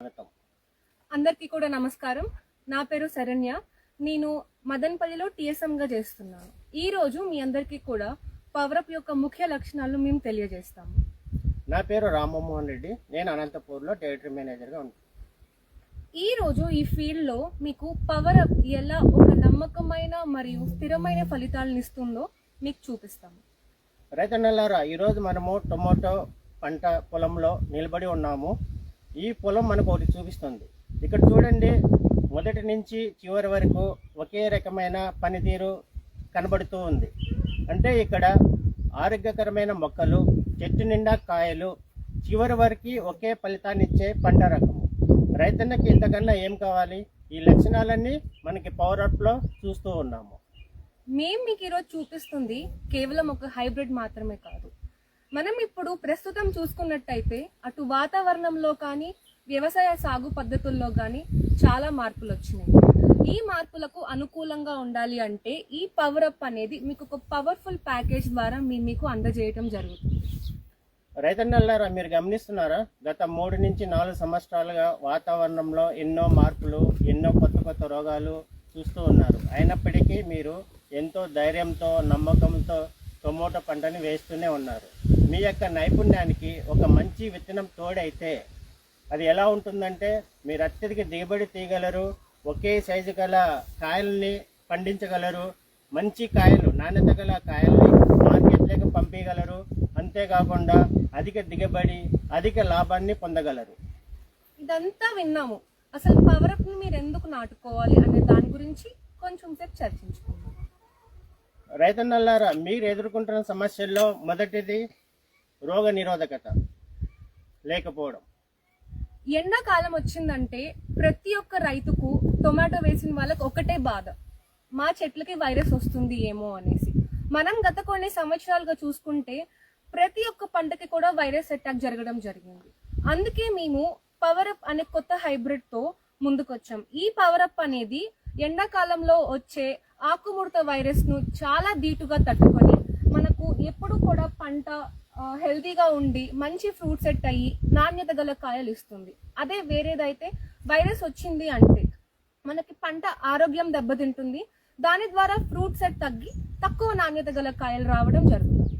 స్వాగతం. అందరికీ కూడా నమస్కారం. నా పేరు శరణ్య. నేను మదన్పల్లిలో టీఎస్ఎంగా చేస్తున్నాను. ఈరోజు మీ అందరికీ కూడా పవరప్ యొక్క ముఖ్య లక్షణాలు మేము తెలియజేస్తాము. నా పేరు రామ్మోహన్ రెడ్డి. నేను అనంతపూర్లో టెరిటరీ మేనేజర్గా ఉంటాను. ఈరోజు ఈ ఫీల్డ్లో మీకు పవరప్ ఎలా ఒక నమ్మకమైన మరియు స్థిరమైన ఫలితాలను ఇస్తుందో మీకు చూపిస్తాము. రైతన్నలారా, ఈరోజు మనము టొమాటో పంట పొలంలో నిలబడి ఉన్నాము. ఈ పొలం మనకు ఒకటి చూపిస్తుంది. ఇక్కడ చూడండి, మొదటి నుంచి చివరి వరకు ఒకే రకమైన పనితీరు కనబడుతూ ఉంది. అంటే ఇక్కడ ఆరోగ్యకరమైన మొక్కలు, చెట్టు నిండా కాయలు, చివరి వరకు ఒకే ఫలితాన్ని ఇచ్చే పంట రకము. రైతన్నకి ఇంతకన్నా ఏం కావాలి? ఈ లక్షణాలన్నీ మనకి పవరప్లో చూస్తూ ఉన్నాము. మేము మీకు ఈరోజు చూపిస్తుంది కేవలం ఒక హైబ్రిడ్ మాత్రమే కాదు. మనం ఇప్పుడు ప్రస్తుతం చూసుకున్నట్టయితే అటు వాతావరణంలో కానీ వ్యవసాయ సాగు పద్ధతుల్లో కానీ చాలా మార్పులు వచ్చినాయి. ఈ మార్పులకు అనుకూలంగా ఉండాలి అంటే ఈ పవరప్ అనేది మీకు ఒక పవర్ఫుల్ ప్యాకేజ్ ద్వారా మీకు అందజేయడం జరుగుతుంది. రైతన్నలారా, మీరు గమనిస్తున్నారా? గత 3 నుంచి 4 సంవత్సరాలుగా వాతావరణంలో ఎన్నో మార్పులు, ఎన్నో కొత్త రోగాలు చూస్తూ ఉన్నారు. అయినప్పటికీ మీరు ఎంతో ధైర్యంతో, నమ్మకంతో టొమాటో పంటని వేస్తూనే ఉన్నారు. మీ యొక్క నైపుణ్యానికి ఒక మంచి విత్తనం తోడైతే అది ఎలా ఉంటుందంటే, మీరు అత్యధిక దిగుబడి తీయగలరు, ఒకే సైజు గల కాయల్ని పండించగలరు, మంచి కాయలు, నాణ్యత గల కాయల్ని మార్కెట్లోకి పంపించగలరు. అంతేకాకుండా అధిక దిగుబడి, అధిక లాభాన్ని పొందగలరు. ఇదంతా విన్నాము. అసలు పవరప్ ని మీరు ఎందుకు నాటుకోవాలి అనే దాని గురించి కొంచెం సేపు చర్చించుకుందాం. రైతన్నలారా, మీరు ఎదుర్కొంటున్న సమస్యల్లో మొదటిది రోగ నిరోధకత లేకపోవడం. ఎండాకాలం వచ్చిందంటే ప్రతి ఒక్క రైతుకు, టొమాటో వేసిన వాళ్ళకి ఒకటే బాధ, మా చెట్లకి వైరస్ వస్తుంది ఏమో అనేసి. మనం గత కొన్ని సంవత్సరాలుగా చూసుకుంటే ప్రతి ఒక్క పంటకి కూడా వైరస్ అటాక్ జరగడం జరిగింది. అందుకే మేము పవరప్ అనే కొత్త హైబ్రిడ్ తో ముందుకొచ్చాం. ఈ పవరప్ అనేది ఎండాకాలంలో వచ్చే ఆకుముడత వైరస్ ను చాలా ధీటుగా తట్టుకొని మనకు ఎప్పుడు కూడా పంట హెల్తీగా ఉండి మంచి ఫ్రూట్ సెట్ అయ్యి నాణ్యత గల కాయలు ఇస్తుంది. అదే వేరేదైతే వైరస్ వచ్చింది అంటే మనకి పంట ఆరోగ్యం దెబ్బతింటుంది. దాని ద్వారా ఫ్రూట్ సెట్ తగ్గి తక్కువ నాణ్యత గల కాయలు రావడం జరుగుతుంది.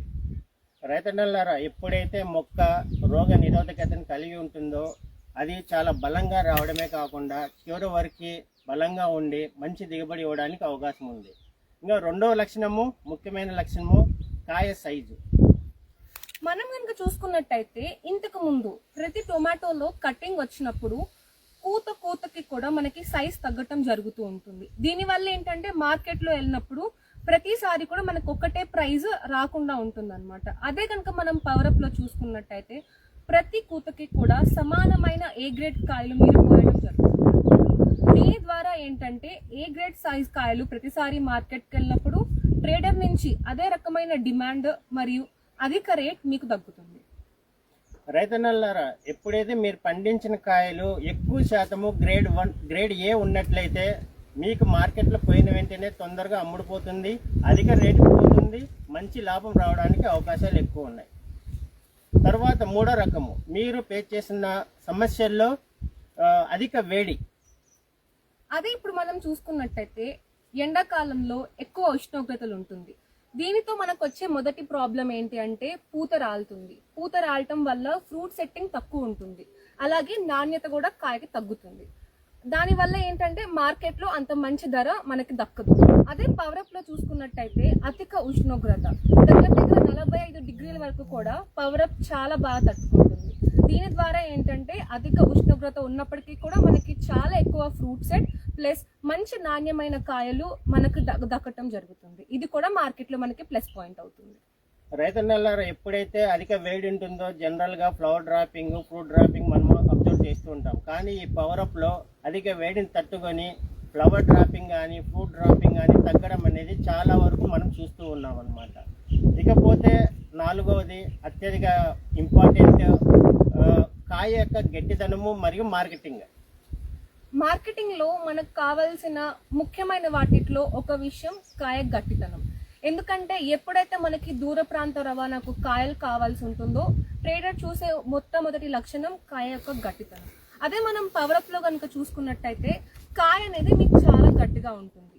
రైతన్నలారా, ఎప్పుడైతే మొక్క రోగ నిరోధకతను కలిగి ఉంటుందో అది చాలా బలంగా రావడమే కాకుండా చివరి వరకు బలంగా ఉండి మంచి దిగుబడి ఇవ్వడానికి అవకాశం ఉంది. ఇంకా రెండవ లక్షణము, ముఖ్యమైన లక్షణము కాయ సైజు. మనం కనుక చూసుకున్నట్టయితే ఇంతకు ముందు ప్రతి టొమాటోలో కటింగ్ వచ్చినప్పుడు కూతకి కూడా మనకి సైజ్ తగ్గటం జరుగుతూ ఉంటుంది. దీనివల్ల ఏంటంటే మార్కెట్లో వెళ్ళినప్పుడు ప్రతిసారి కూడా మనకు ఒకటే ప్రైజ్ రాకుండా ఉంటుంది అనమాట. అదే కనుక మనం పవరప్ లో చూసుకున్నట్టయితే ప్రతి కూతకి కూడా సమానమైన ఏ గ్రేడ్ కాయలు మీరు పోయడం జరుగుతుంది. దీని ద్వారా ఏంటంటే ఏ గ్రేడ్ సైజ్ కాయలు ప్రతిసారి మార్కెట్కి వెళ్ళినప్పుడు ట్రేడర్ నుంచి అదే రకమైన డిమాండ్ మరియు అధిక రేట్ మీకు దక్కుతుంది. రైతన్నలారా, ఎప్పుడైతే మీరు పండించిన కాయలు ఎక్కువ శాతము గ్రేడ్ 1, గ్రేడ్ ఏ ఉన్నట్లయితే మీకు మార్కెట్లో పోయిన వెంటనే తొందరగా అమ్ముడుపోతుంది, అధిక రేటు పోతుంది, మంచి లాభం రావడానికి అవకాశాలు ఎక్కువ ఉన్నాయి. తర్వాత మూడో రకము, మీరు ఫేస్ చేసిన సమస్యల్లో అధిక వేడి. అదే ఇప్పుడు మనం చూసుకున్నట్టయితే ఎండాకాలంలో ఎక్కువ ఉష్ణోగ్రతలు ఉంటుంది. దీనితో మనకు వచ్చే మొదటి ప్రాబ్లం ఏంటి అంటే పూత రాలుతుంది. పూత రాలటం వల్ల ఫ్రూట్ సెట్టింగ్ తక్కువ ఉంటుంది, అలాగే నాణ్యత కూడా కాయకి తగ్గుతుంది. దానివల్ల ఏంటంటే మార్కెట్లో అంత మంచి ధర మనకి దక్కదు. అదే పవరప్ లో చూసుకున్నట్టయితే అధిక ఉష్ణోగ్రత దగ్గర 45 డిగ్రీల వరకు కూడా పవరప్ చాలా బాగా తట్టుకుంటుంది. దీని ద్వారా ఏంటంటే అధిక ఉష్ణోగ్రత ఉన్నప్పటికీ కూడా మనకి చాలా ఎక్కువ ఫ్రూట్ సెట్ ప్లస్ మంచి నాణ్యమైన కాయలు మనకు దక్కటం జరుగుతుంది. ఇది కూడా మార్కెట్లో మనకి ప్లస్ పాయింట్ అవుతుంది. రైతన్నలారా, ఎప్పుడైతే అధిక వేడి ఉంటుందో జనరల్గా ఫ్లవర్ డ్రాపింగ్, ఫ్రూట్ డ్రాపింగ్ మనం అబ్జర్వ్ చేస్తూ ఉంటాం. కానీ ఈ పవరప్లో అధిక వేడిని తట్టుకొని ఫ్లవర్ డ్రాపింగ్ కానీ ఫ్రూట్ డ్రాపింగ్ కానీ తగ్గడం అనేది చాలా వరకు మనం చూస్తూ ఉన్నాం అన్నమాట. ఇకపోతే నాలుగవది అత్యధిక ఇంపార్టెంట్, కాయ యొక్క గట్టిదనము మరియు మార్కెటింగ్. మార్కెటింగ్ లో మనకు కావాల్సిన ముఖ్యమైన వాటిలో ఒక విషయం కాయ గట్టితనం. ఎందుకంటే ఎప్పుడైతే మనకి దూర ప్రాంత రవాణాకు కాయలు కావాల్సి ఉంటుందో ట్రేడర్ చూసే మొట్టమొదటి లక్షణం కాయ యొక్క గట్టితనం. అదే మనం పవర్ అప్ లో కనుక చూసుకున్నట్టయితే కాయ అనేది మీకు చాలా గట్టిగా ఉంటుంది.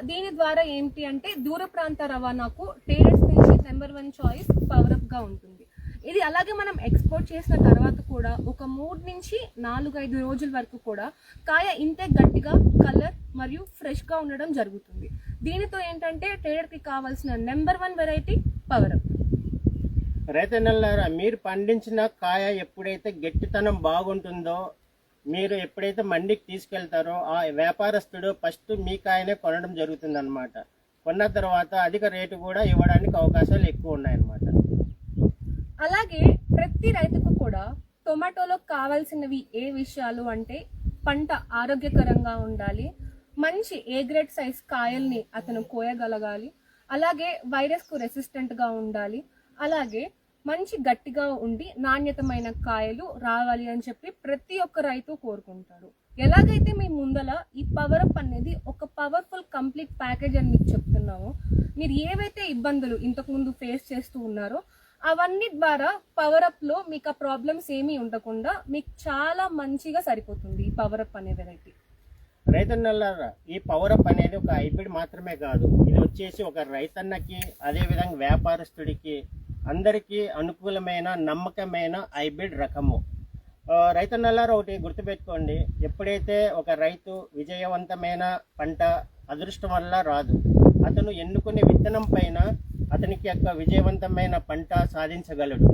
దీని ద్వారా ఏంటి అంటే దూర ప్రాంత రవాణాకు ట్రేడర్స్ నుంచి నెంబర్ 1 చాయిస్ పవర్ అప్ గా ఉంటుంది. ఇది అలాగే మనం ఎక్స్పోర్ట్ చేసిన తర్వాత కూడా ఒక 3 నుంచి 4-5 రోజుల వరకు కూడా కాయ ఇంతే గట్టిగా, కలర్ మరియు ఫ్రెష్ గా ఉండడం జరుగుతుంది. దీనితో ఏంటంటే ట్రేడర్ కి కావాల్సిన నెంబర్ 1 వెరైటీ పవర్ అప్. రైతన్నలారా, మీరు పండించిన కాయ ఎప్పుడైతే గట్టితనం బాగుంటుందో, మీరు ఎప్పుడైతే మండికి తీసుకెళ్తారో ఆ వ్యాపారస్తుడు ఫస్ట్ మీ కాయనే కొనడం జరుగుతుందన్నమాట. కొన్న తర్వాత అధిక రేటు కూడా ఇవ్వడానికి అవకాశాలు ఎక్కువ ఉన్నాయన్నమాట. అలాగే ప్రతి రైతుకు కూడా టొమాటోలో కావాల్సినవి ఏ విషయాలు అంటే పంట ఆరోగ్యకరంగా ఉండాలి, మంచి ఏ గ్రేడ్ సైజ్ కాయల్ని అతను కోయగలగాలి, అలాగే వైరస్ కు రెసిస్టెంట్ గా ఉండాలి, అలాగే మంచి గట్టిగా ఉండి నాణ్యతమైన కాయలు రావాలి అని చెప్పి ప్రతి ఒక్క రైతు కోరుకుంటాడు. ఎలాగైతే మీ ముందల ఈ పవర్ అప్ అనేది ఒక పవర్ఫుల్ కంప్లీట్ ప్యాకేజ్ అని మీకు చెప్తున్నామో, మీరు ఏవైతే ఇబ్బందులు ఇంతకు ముందు ఫేస్ చేస్తూ ఉన్నారో అవన్నీ ద్వారా పవర్ అప్ లో మీకు ఆ ప్రాబ్లమ్స్ ఏమీ ఉండకుండా మీకు చాలా మంచిగా సరిపోతుంది ఈ పవర్ అప్ అనే వెరైటీ. రైతన్నలారా, ఈ పవర్ అప్ అనేది ఒక హైబ్రిడ్ మాత్రమే కాదు, ఇది వచ్చేసి ఒక రైతన్నకి అదేవిధంగా వ్యాపారస్తుడికి అందరికీ అనుకూలమైన నమ్మకమైన హైబ్రిడ్ రకము. రైతన్నలారా, ఒకటి గుర్తుపెట్టుకోండి, ఎప్పుడైతే ఒక రైతు విజయవంతమైన పంట అదృష్టం వల్ల రాదు, అతను ఎన్నుకునే విత్తనం పైన అతనికి యొక్క విజయవంతమైన పంట సాధించగలడు.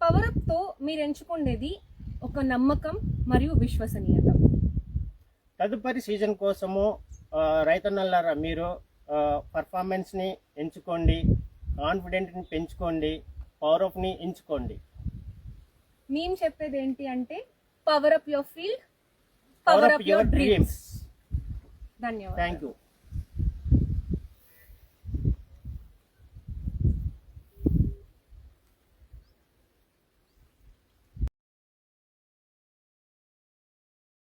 పవర్ అప్ తో మీరు ఎంచుకునేది ఒక నమ్మకం మరియు విశ్వసనీయత. తదుపరి సీజన్ కోసము రైతన్నలారా, మీరు పర్ఫార్మెన్స్ని ఎంచుకోండి, కాన్ఫిడెంట్ని పెంచుకోండి, పవర్ అప్ని ఎంచుకోండి. మేము చెప్పేది ఏంటి అంటే power up your field, power up your dreams. ధన్యవాదాలు. Thank you.